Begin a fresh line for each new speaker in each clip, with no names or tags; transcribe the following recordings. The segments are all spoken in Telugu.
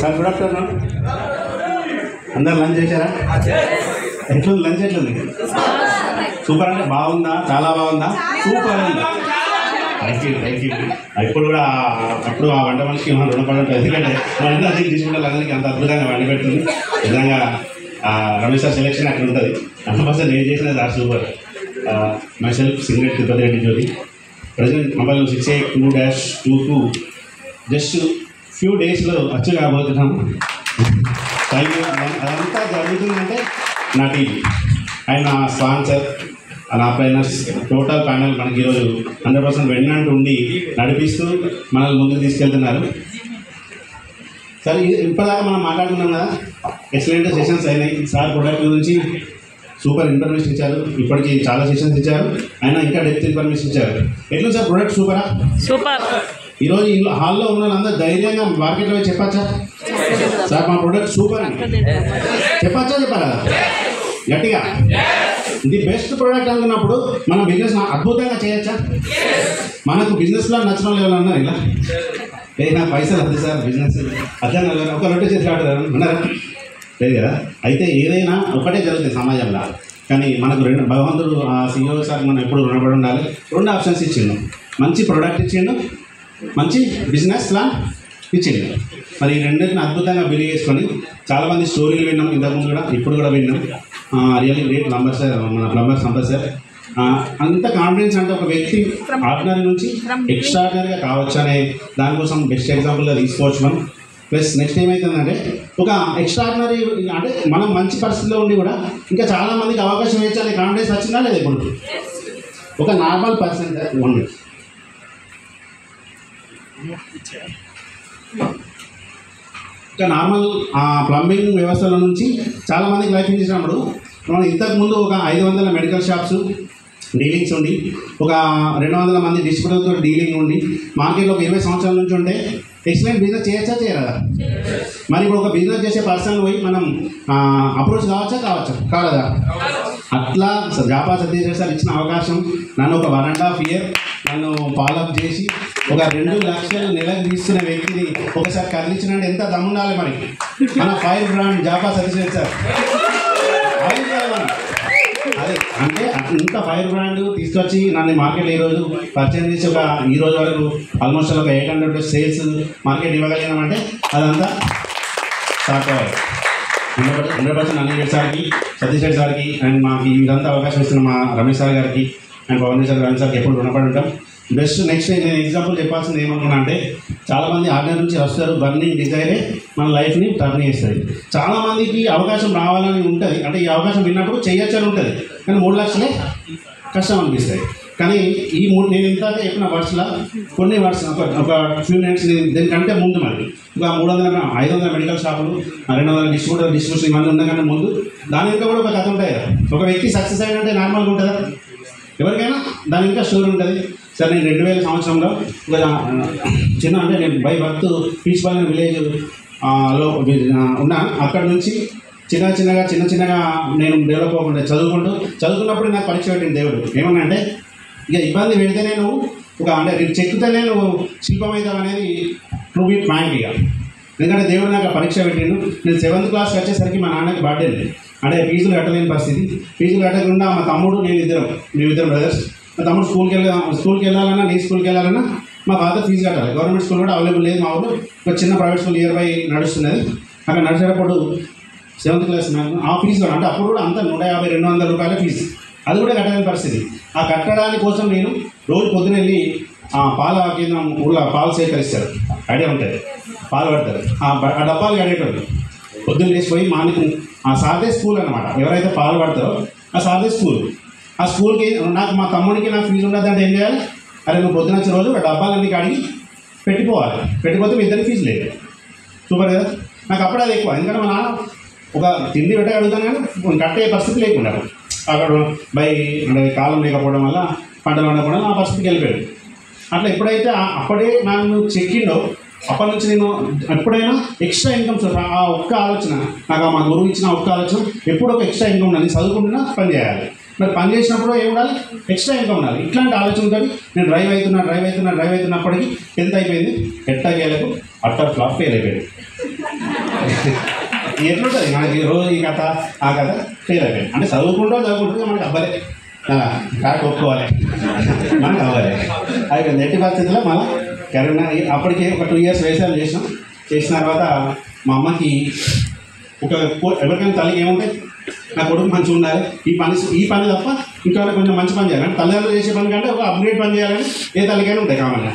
Sir good afternoon. అందరు లంచ్ చేశారా? ఎట్లుంది లంచ్? ఎట్లుంది? సూపర్ అంటే బాగుందా? చాలా బాగుందా? సూపర్ ఉందా? Thank you. ఇప్పుడు కూడా అప్పుడు ఆ వంట మనిషికి మనం రుణపడి ఉంటుంది. ఎందుకంటే మన అందరూ అధిక తీసుకుంటే అందరికీ అంత అద్భుతంగా వండి పెడుతుంది. నిజంగా రమేష్ సార్ సెలెక్షన్ అక్కడ ఉంటుంది. 100% నేను చేసిన sir super. Myself singer Tirupati Reddy Jyothi, present mobile 682222 just few డేస్లో వచ్చి కాబోతున్నాము. Thank you. అదంతా జరుగుతుందంటే నా టీం అండ్ నా స్పాన్సర్, నా ప్లానర్స్, టోటల్ ప్యానల్ మనకి ఈరోజు 100% వెన్నంటూ ఉండి నడిపిస్తూ మనల్ని ముందుకు తీసుకెళ్తున్నారు. సరే, ఇప్పటిదాకా మనం మాట్లాడుకున్నాం కదా, ఎక్సలెంట్ సెషన్స్ అయినాయి. సార్ ప్రొడక్ట్ గురించి సూపర్ ఇన్ఫర్మేషన్ ఇచ్చారు. ఇప్పటికి చాలా సెషన్స్ ఇచ్చారు, అయినా ఇంకా డెప్త్ ఇన్ఫర్మేషన్ ఇచ్చారు. ఎట్లా సార్ ప్రొడక్ట్? సూపరా? సూపర్. ఈరోజు ఈ హాల్లో ఉన్న వాళ్ళందరూ ధైర్యంగా మార్కెట్లో చెప్పచ్చా సార్ మా ప్రొడక్ట్ సూపర్ అని చెప్పచ్చా? చెప్పారా గట్టిగా? ఇది బెస్ట్ ప్రోడక్ట్ అనుకున్నప్పుడు మనం బిజినెస్ అద్భుతంగా చేయొచ్చా? మనకు బిజినెస్ ప్లాన్ నచ్చిన వాళ్ళు ఎవరన్నా ఇలా నా పైసలు వద్దు సార్ బిజినెస్ అర్థం ఒక రొట్టె చేసి ఆడుతారు అన్నారా? లేదు కదా. అయితే ఏదైనా ఒకటే జరుగుతుంది సమాజంలో, కానీ మనకు భగవంతుడు ఆ CEO సార్ మనం ఎప్పుడు రుణపడి ఉండాలి. 2 ఆప్షన్స్ ఇచ్చిండు. మంచి ప్రోడక్ట్ ఇచ్చిండు, మంచి బిజినెస్ ప్లాన్ ఇచ్చిండు. మరి ఈ రెండింటిని అద్భుతంగా బిలీవ్ చేసుకొని చాలామంది స్టోరీలు విన్నాం, ఇంతకుముందు కూడా ఇప్పుడు కూడా విన్నాం. రియల్లీ గ్రేట్ ప్లంబర్ సార్, మన ప్లంబర్ సంపత్ సార్. అంత కాన్ఫిడెన్స్ అంటే ఒక వ్యక్తి ఆర్డినరీ నుంచి ఎక్స్ట్రాడినరీగా కావచ్చు అనే దానికోసం బెస్ట్ ఎగ్జాంపుల్గా తీసుకోవచ్చు మనం. ప్లస్ నెక్స్ట్ ఏమవుతుందంటే ఒక ఎక్స్ట్రాడినరీ అంటే మనం మంచి పరిస్థితిలో ఉండి కూడా ఇంకా చాలామందికి అవకాశం ఇచ్చే అనే కాన్ఫిడెన్స్ వచ్చిందా లేదా? ఇప్పుడు ఒక నార్మల్ పర్సన్ ఓన్లీ ఇంకా నార్మల్ ప్లంబింగ్ వ్యవస్థల నుంచి చాలామందికి లైఫ్ ఇచ్చినప్పుడు మనం ఇంతకుముందు ఒక 500 మెడికల్ షాప్స్ డీలింగ్స్ ఉండి, ఒక 200 మంది డిస్ట్రిబ్యూటర్తో డీలింగ్ ఉండి, మార్కెట్లో ఒక 20 సంవత్సరాల నుంచి ఉంటే ఎక్సలెంట్ బిజినెస్ చేయొచ్చా చేయరాదా? మరి ఇప్పుడు ఒక బిజినెస్ చేసే పర్సన్ పోయి మనం అప్రోచ్ కావచ్చా? అట్లా జాపా సతీష్ సార్ ఇచ్చిన అవకాశం నన్ను ఒక 1.5 year నన్ను ఫాలోఅప్ చేసి ఒక 2 లక్షలు నెలకు తీసుకునే వ్యక్తిని ఒకసారి కదిలించినంటే ఎంత దమ్ముండాలి మరి. మన ఫైర్ బ్రాండ్ జాపా సతీష్ సార్ అదే అంటే ఇంత ఫైర్ బ్రాండ్ తీసుకొచ్చి నన్ను మార్కెట్ ఈరోజు పరిచయం చేసి ఈ రోజు వరకు ఆల్మోస్ట్ ఒక 800 సేల్స్ మార్కెట్ ఇవ్వగలిగినామంటే అదంతా స్టార్ట్ అవ్వాలి. 100% అనిల్ సార్కి, సతీష్ రెడ్డి సార్కి అండ్ మాకు ఇదంతా అవకాశం ఇస్తున్న మా రమేష్ సార్ గారికి అండ్ పవన్ సార్ రమేష్ సార్కి ఎప్పుడు రుణపడి ఉంటాం. బెస్ట్ నెక్స్ట్ నేను ఎగ్జాంపుల్ చెప్పాల్సింది ఏమనుకున్నా అంటే, చాలామంది ఆర్డినరీ నుంచి వస్తారు, బర్నింగ్ డిజైరే మన లైఫ్ని టర్న్ చేస్తుంది. చాలామందికి అవకాశం రావాలని ఉంటుంది, అంటే ఈ అవకాశం విన్నప్పుడు చేయొచ్చని ఉంటుంది, కానీ 3 లక్షలే కష్టం అనిపిస్తాయి. కానీ ఈ నేను ఇంతకే చెప్పిన వర్డ్స్లో కొన్ని వర్డ్స్ ఒక ఫ్యూ మినిట్స్ దీనికంటే ముందు మరి ఒక 500 మెడికల్ షాపులు, 200 డిస్ట్రిబ్యూషన్ ఇవన్నీ ఉన్నకన్నా ముందు దాని ఇంకా కూడా ఒక కథ ఉంటాయి కదా. ఒక వ్యక్తి సక్సెస్ అయినంటే నార్మల్గా ఉంటుందా? ఎవరికైనా దాని ఇంకా స్టోరీ ఉంటుంది. సార్ నేను 2000 సంవత్సరంలో ఒక చిన్న అంటే నేను బై బర్త్ పీచ్పాలెం విలేజ్లో ఉన్నా. అక్కడ నుంచి చిన్నగా నేను డెవలప్ అవ్వకుండా చదువుకున్నప్పుడు నాకు పరీక్ష పెట్టింది దేవుడు. ఏమన్నా అంటే ఇక ఇబ్బంది పెడితేనే నువ్వు అంటే చెక్కుతేనే నువ్వు శిల్పం అవుతావు అనేది ప్రూవ్ ఇట్ పాయింట్. ఇక ఎందుకంటే దేవుడు నాకు పరీక్ష పెట్టిండు. నేను 7th క్లాస్ వచ్చేసరికి మా నాన్నకి బర్త్డే అంటే ఫీజులు కట్టలేని పరిస్థితి. ఫీజులు కట్టకుండా మా తమ్ముడు మేమిద్దరం బ్రదర్స్. మా తమ్ముడు స్కూల్కి వెళ్ళాలన్నా నేను స్కూల్కి వెళ్ళాలన్నా మా ఫాదర్ ఫీజు కట్టాలి. గవర్నమెంట్ స్కూల్ కూడా అవైలబుల్ లేదు మా ఊరు. ఒక చిన్న ప్రైవేట్ స్కూల్ నియర్ బై నడుస్తున్నది. అక్కడ నడిచేటప్పుడు 7th క్లాస్ ఆ ఫీజు కూడా అంటే అప్పుడు కూడా అంతా 150-200 రూపాయల ఫీజు, అది కూడా కట్టలేని పరిస్థితి. ఆ కట్టడానికి కోసం నేను రోజు పొద్దున వెళ్ళి పాల కేంద్రం ఊళ్ళో పాలు సేకరిస్తారు, ఐడియా ఉంటుంది, పాలు పడతారు. ఆ డబ్బాలు కడేటోళ్ళు పొద్దున్న లేచిపోయి మార్నింగ్ ఆ సారథి స్కూల్ అనమాట, ఎవరైతే పాలు పడతారో ఆ సారథి స్కూల్. ఆ స్కూల్కి నాకు మా తమ్ముడికి నాకు ఫీజు ఉండదంటే ఏం చేయాలి? అరే నువ్వు పొద్దున వచ్చే రోజు డబ్బాలన్నీ కడిగి పెట్టిపోతే మీ ఇద్దరికి ఫీజు లేదు. సూపర్ కదా. నాకు అప్పుడు అది ఎక్కువ, ఎందుకంటే మా నాన్న ఒక తిండి పెట్టే అడుగుతాను కానీ కట్టే పరిస్థితి లేకుండా అక్కడ అంటే కాలం లేకపోవడం వల్ల పంటలు వండకపోవడం ఆ పరిస్థితికి వెళ్ళిపోయాడు. అట్లా ఎప్పుడైతే అప్పుడే నన్ను చెక్కిండో అప్పటి నుంచి నేను ఎప్పుడైనా ఎక్స్ట్రా ఇన్కమ్ ఆ ఒక్క ఆలోచన నాకు మా గురువు ఇచ్చిన ఒక్క ఆలోచన ఎప్పుడు ఒక ఎక్స్ట్రా ఇన్కమ్ ఉండాలి, చదువుకుంటున్నా పని చేయాలి. మరి పని చేసినప్పుడు ఏమి ఉండాలి, ఎక్స్ట్రా ఇన్కమ్ ఉండాలి. ఇట్లాంటి ఆలోచనతో నేను డ్రైవ్ అవుతున్నప్పటికీ ఎంత అయిపోయింది, ఎట్టగేలకు అట్టర్ ఫ్లాప్ ఫెయిల్ అయిపోయింది. ఎట్లుంటుంది మనకి రోజు ఈ కథ ఆ కథ ఫెయిల్ అయిపోయింది. అంటే చదువుకుంటూ మనకి అవ్వలే, కాక ఒప్పుకోవాలి, మనకు అవ్వాలి అయిపోయింది. ఎట్టి పరిస్థితుల్లో మళ్ళీ కరీంనగర్ అప్పటికే ఒక 2 years వ్యవసాయం చేసిన తర్వాత మా అమ్మకి ఎవరికైనా తల్లికి ఏముంటాయి, నా కొడుకు మంచిగా ఉండాలి, ఈ పని తప్ప ఇంకా కొంచెం మంచి పని చేయాలి. అంటే తల్లిదండ్రులు చేసే పని కంటే ఒక అప్గ్రేడ్ పని చేయాలని ఏ తల్లికైనా ఉంటాయి కామన్గా.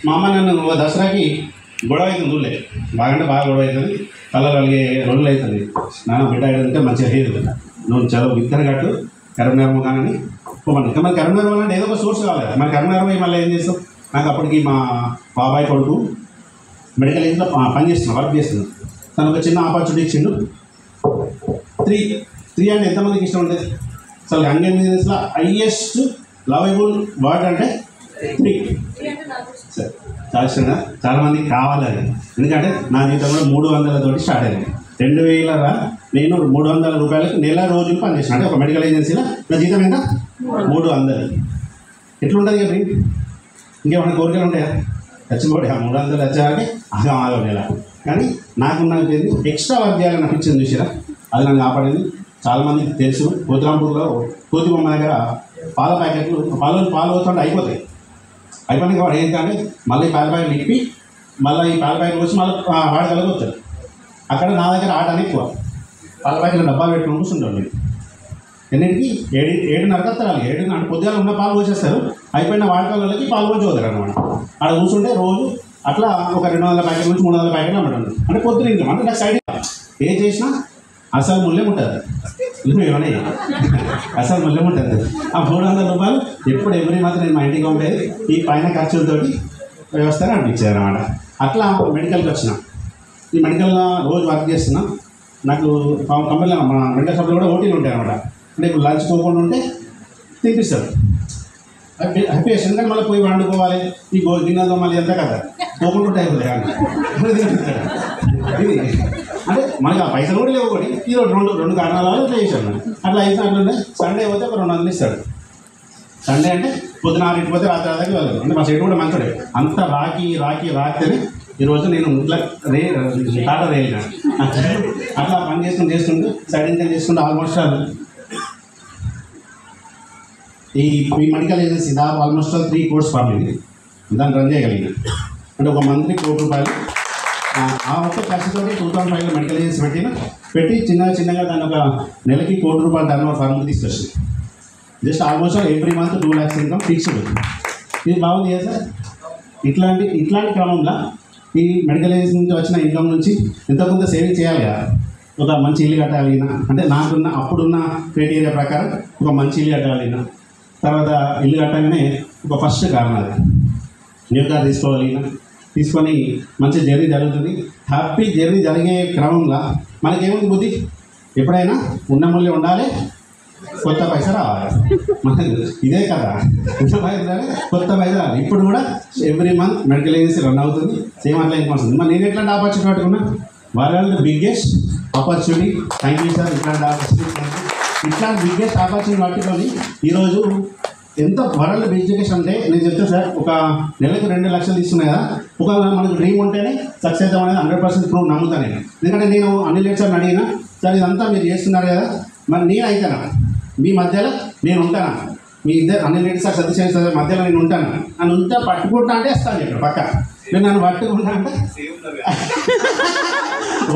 మా అమ్మ నన్ను దసరాకి గొడవ అవుతుంది, చూడలేదు బాగా గొడవ అవుతుంది, కళ్ళలు కలిగే రోజులు అవుతుంది. నాన్న బిడ్డ అంటే మంచిగా లేదు, నువ్వు చదువు విత్తన కట్టు కరీంనగర్ కానీ పోమని. ఇంకా మరి కరీంనగర్ వాళ్ళంటే ఏదో ఒక సోర్స్ కావాలి కదా. మరి కరీంనగర్ మళ్ళీ ఏం చేస్తాం, నాకు అప్పటికి మా బాబాయ్ కొడుకు మెడికల్ ఏజ్లో వర్క్ చేస్తున్నాను. తను ఒక చిన్న ఆపర్చునిటీ ఇచ్చిండు. 3 అంటే ఎంతమందికి ఇష్టం ఉంటుంది అసలు? యంగ్ బిజినెస్లో హైయెస్ట్ లవబుల్ వర్డ్ అంటే 3. సరే, చాలా ఇష్టంగా చాలామందికి కావాలి అది. ఎందుకంటే నా జీవితంలో 300 స్టార్ట్ అయింది. 2000 నేను 300 రూపాయలకు నెల రోజులు పనిచేసిన. అంటే ఒక మెడికల్ ఏజెన్సీలో నా జీతం ఎంత, 300. ఎట్లుంటుంది కదా, ఇంకేమైనా కోరికలు ఉంటాయా? చచ్చిపోయి 300 వచ్చాకే ఆగం నెల. కానీ నాకున్న ఎక్స్ట్రా వర్క్ చేయాలని అనిపించింది చూసిరా, అది నన్ను కాపాడింది. చాలామందికి తెలుసు, కోతిరాంపూర్లో కోతిబొమ్మ దగ్గర పాల ప్యాకెట్లు పాలు పోతుంటే అయిపోయినాక వాడు ఏంటంటే మళ్ళీ పాల ప్యాకెట్లు ఇప్పి మళ్ళీ ఈ పాల ప్యాకెట్ వచ్చి మళ్ళీ వాడు కలగొచ్చాడు. అక్కడ నా దగ్గర ఆట అని ఎక్కువ పాల ప్యాకెట్లు డబ్బాలు పెట్టుకుని కూర్చుంటాడు. నేను ఎన్నింటికి 7:30 వస్తారు. 7 అంటే పొద్దుగా ఉన్న పాలు పోసేస్తారు, అయిపోయిన వాడకాలకి పాలు పోసి పోతారు అనమాట. అక్కడ కూర్చుంటే రోజు అట్లా ఒక 200 ప్యాకెట్ నుంచి 300 ప్యాకెట్లు అమ్మటం. అంటే పొద్దున ఇంకా అంటే నాకు సైడ్ ఏం చేసినా అసలు మూల్యం ఉంటుంది, ఏమన్నా అసలు మూల్యం ఉంటుంది. ఆ 300 రూపాయలు ఎప్పుడు ఎవ్రీ మంత్ నేను మా ఇంటికి ఉండేది ఈ పైన ఖర్చులతోటి వ్యవస్థగా అనిపించేది అనమాట. అట్లా మెడికల్కి వచ్చిన. ఈ మెడికల్లో రోజు వర్క్ చేస్తున్నా. నాకు కంపెనీలో మా మెడికల్ షాప్లో కూడా ఓటీలు ఉంటాయి అనమాట. అంటే ఇప్పుడు లంచ్ పోకుండా ఉంటే తినిపిస్తారు, హ్యాపీ చేస్తాను. కానీ మళ్ళీ పోయి వండుకోవాలి, ఈ గిన్నెతో మళ్ళీ ఎంత కదా పోకుండా ఉంటే అయిపోతుంది కానీ తినిపిస్తాడు. ఇది అంటే మనకి ఆ పైసలు కూడా లేవు. ఒకటి ఈ రెండు కారణాల వల్ల ఇట్లా చేశాను. అట్లా అయితే అట్లా సండే పోతే ఒక 200 ఇస్తాడు. సండే అంటే పొద్దున 6 పోతే రాత్రి దాకా వెళ్ళదు. అంటే మా సైడ్ కూడా మంచిడే. అంత రాకితేనే ఈరోజు నేను ఇట్లా టాటా రేల్ అట్లా పని చేస్తుంటే సైడ్ ఇన్కమ్ చేసుకుంటే ఆల్మోస్ట్ ఈ మెడికల్ ఏజెన్సీ దాదాపు ఆల్మోస్ట్ 3 crores పర్లేదు దాన్ని రన్ చేయగలిగిన. అంటే ఒక మంత్లీ ₹1 కోటి. ఆ ఒక్క ఖర్చుతో 2005లో మెడికల్ ఏజెన్సీ పెట్టి చిన్నగా దాన్ని ఒక నెలకి ₹1 కోటి టర్న్ ఓవర్ ఫార్మ్కి తీసుకొచ్చింది. Just almost every month 2 lakhs income fixed. ఇది బాగుంది కదా సార్. ఇట్లాంటి క్రమంలో ఈ మెడికల్ ఏజెన్సీ నుంచి వచ్చిన ఇన్కమ్ నుంచి ఎంతో కొంత సేవింగ్ చేయాలి కదా. ఒక మంచి ఇల్లు కట్టాలినా, అంటే నాకున్న అప్పుడున్న క్రైటీరియా ప్రకారం ఒక మంచి ఇల్లు కట్టాలినా, తర్వాత ఇల్లు కట్టగానే ఒక ఫస్ట్ కారణం అది న్యూ కార్ తీసుకొని మంచి జర్నీ జరుగుతుంది. హ్యాపీ జర్నీ జరిగే క్రమంలో మనకేముంది బుద్ధి, ఎప్పుడైనా ఉన్న మూల్యం ఉండాలి, కొత్త పైస రావాలి. మనకు ఇదే కదా, కొత్త పైస రావాలి. ఇప్పుడు కూడా every month medical agency run అవుతుంది, సేమ్ అట్లా ఇన్కమ్ వస్తుంది. మరి నేను ఎట్లాంటి ఆపర్చునిటీ పట్టుకున్నా, world biggest opportunity. Thank you sir. ఇట్లాంటి బిగ్గెస్ట్ ఆపర్చునిటీ పట్టుకొని ఈరోజు ఎంత వరల్డ్ ఎడ్యుకేషన్ అంటే నేను చెప్తే సార్, ఒక నెలకు 2 లక్షలు తీసుకున్నా కదా. ఒక మనకు డ్రీమ్ ఉంటేనే సక్సెస్ అవుతాం అనేది 100% ప్రూవ్ నమ్ముతాను నేను. ఎందుకంటే నేను అన్ని లెక్చర్ని అడిగినా, సార్ ఇదంతా మీరు చేస్తున్నారు కదా, మరి నేను అయితానా, మీ మధ్యలో నేను ఉంటానా, మీ ఇద్దరు అన్ని రేటు సార్ సతీష్ సార్ మధ్యలో నేను ఉంటాను. నన్ను ఉంటే పట్టుకుంటా అంటే వస్తాను చెప్పాడు పక్క. నేను నన్ను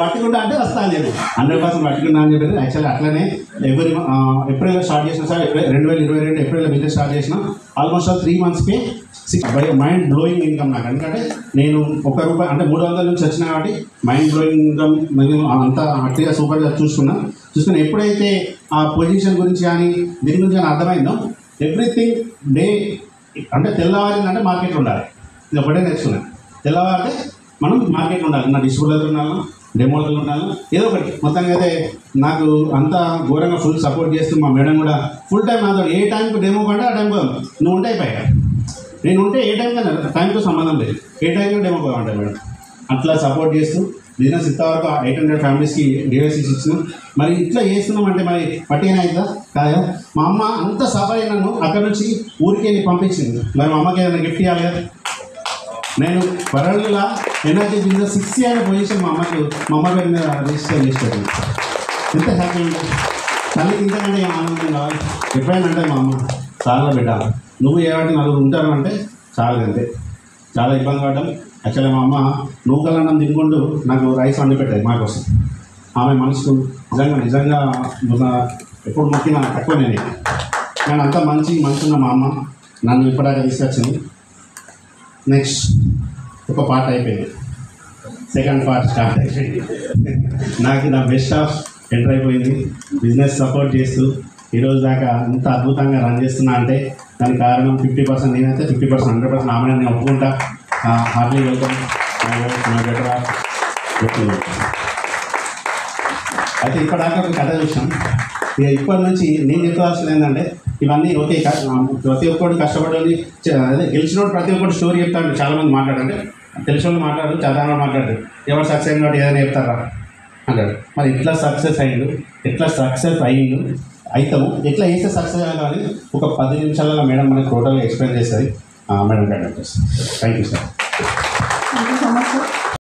పట్టుకుంటా అంటే వస్తాను చెప్పి 100% పట్టుకున్నా అని చెప్పేది. యాక్చువల్లీ అట్లనే ఏప్రిల్లో స్టార్ట్ చేసిన సార్. 2022 ఏప్రిల్లో బిజినెస్ స్టార్ట్ చేసిన. ఆల్మోస్ట్ 3 monthsకి 6 మైండ్ బ్లోయింగ్ ఇన్కమ్ నాకు. ఎందుకంటే నేను ₹1 అంటే 300 నుంచి వచ్చినా కాబట్టి మైండ్ బ్లోయింగ్ ఇన్కమ్ అంతా అట్టిగా సూపర్గా చూసుకుని ఎప్పుడైతే ఆ పొజిషన్ గురించి కానీ దీని గురించి కానీ అర్థమైందో, ఎవ్రీథింగ్ డే అంటే తెల్లవారిందంటే మార్కెట్ ఉండాలి. ఇది ఒకటే నేర్చుకున్నాను. తెల్లవారితే మనం మార్కెట్ ఉండాలి. నా డిస్ట్రిబ్యూటర్ ఉన్నాను, డెమోలు ఉన్నాను, ఏదో ఒకటి. మొత్తంగా అయితే నాకు అంతా ఘోరంగా ఫుల్ సపోర్ట్ చేస్తూ మా మేడం కూడా ఫుల్ టైం నాతో ఏ టైంకి డెమో కంటే ఆ టైంకి నువ్వు ఉంటే అయిపోయా. నేను ఉంటే ఏ టైం కన్నా టైంతో సంబంధం లేదు, ఏ టైంకి డెమో బాగుంటాయి మేడం. అట్లా సపోర్ట్ చేస్తూ బిజినెస్ ఇంతవరకు 800 ఫ్యామిలీస్కి డివైసెస్ ఇచ్చినాం. మరి ఇట్లా చేస్తున్నామంటే మరి పట్టిన అవుతుందా కాదా? మా అమ్మ అంత సఫర్ అయినాను అక్కడ నుంచి ఊరికి వెళ్ళి పంపించింది. మరి మా అమ్మకి ఏదైనా గిఫ్ట్ ఇవ్వాలి కదా. నేను వరల్డ్లో ఎనర్జీ బిజినెస్ 60 అనే పొజిషన్ మా అమ్మ పేరు మీద రిజిస్టర్ చేసేది. ఎంత హ్యాపీ ఉంటుంది తల్లికి, ఇంతకంటే ఏం ఆనందం కావాలి. ఎప్పుడైనా అంటే మా అమ్మ చాలా బిడ్డ నువ్వు ఏమంటే నలుగురు ఉంటారు అంటే చాలా అంతే. చాలా ఇబ్బంది పడ్డాం. యాక్చువల్గా మా అమ్మ నూకలన్నం తినుకుంటూ నాకు రైస్ వండి పెట్టేది మా కోసం. ఆమె మనసుకు నిజంగా ఎప్పుడు మొక్కిన తక్కువ నేను అంత మంచిగా మా అమ్మ నన్ను ఇప్పటిదాకా తీసుకొచ్చింది. నెక్స్ట్ ఒక పార్ట్ అయిపోయింది, సెకండ్ పార్ట్ స్టార్ట్ అయిపోయింది. నాకు నా బెస్ట్ ఆఫ్ ఎంటర్ అయిపోయింది. బిజినెస్ సపోర్ట్ చేస్తూ ఈరోజు దాకా ఇంత అద్భుతంగా రన్ చేస్తున్నా అంటే దానికి కారణం 50% నేనైతే 50% 100% ఆమె నేను ఒప్పుకుంటా. Heartly welcome my better half. అయితే ఇప్పటిదాకా ఒక కథ చూసాం. ఇక ఇప్పటి నుంచి నేను చెప్పాల్సింది ఏంటంటే ఇవన్నీ ఓకే, ప్రతి ఒక్కటి కష్టపడి అదే గెలిచినోడు ప్రతి ఒక్కటి స్టోరీ చెప్తాడు. చాలామంది మాట్లాడంటే తెలిసిన వాళ్ళు మాట్లాడు, చదవడం మాట్లాడు, ఎవరు సక్సెస్ అయినట్టు ఏదైనా చెప్తారా అంటాడు. మరి ఎట్లా సక్సెస్ అయ్యిండు, అవుతాము, ఎట్లా వేస్తే సక్సెస్ అయ్యాలి ఒక 10 నిమిషాలలో మేడం మనకి టోటల్గా ఎక్స్ప్లెయిన్ చేస్తుంది. మేడం కండక్ట్ చేస్తుంది. Thank you sir.